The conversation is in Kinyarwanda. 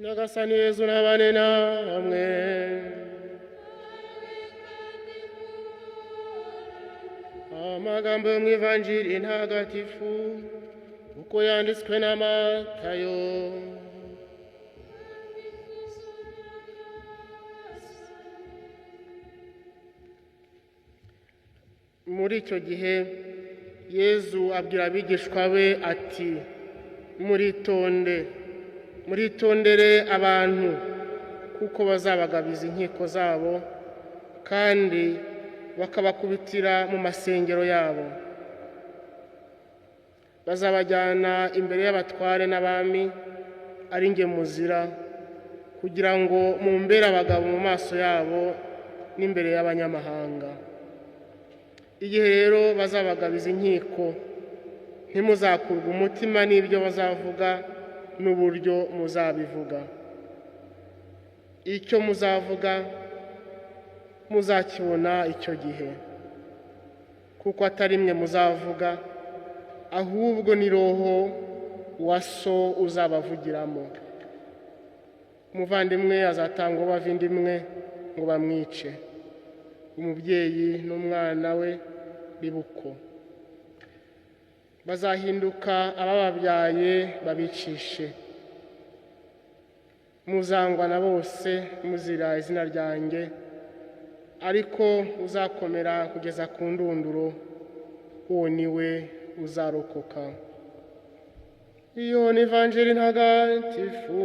Nyagasani Yezu nabane namwe. Amagambo yo mu Ivanjiri ntagatifu uko yanditswe na Matayo. Muri icyo gihe Yezu abwira abigishwa be ati, muritondere abantu kuko bazabagabiza inkiko zabo kandi bakabakubitira mu masengero yabo. Bazabajyana imbere y'abatware n'abami ari nge muzira, kugira ngo mumbere abagabo mu maso yabo n'imbere y'abanyamahanga. Igihe rero bazabagabiza inkiko, ntimuzakurwe umutima n'ibyo bazavuga n'uburyo muzabivuga. Icyo muzavuga muzakibona icyo gihe, kuko atari mwe muzavuga, ahubwo ni Roho wa So uzabavugiramo. Umuvandimwe azatanga uwo bavindimwe ngo bamwice, umubyeyi n'umwana we bibuko. Bazahinduka abababyaye babicishe. Muzangwa na bose muzira izina ryanjye, ariko uzakomera kugeza ku ndunduro, uwo ni we uzarokoka. Iyo ni Ivanjiri ntagatifu.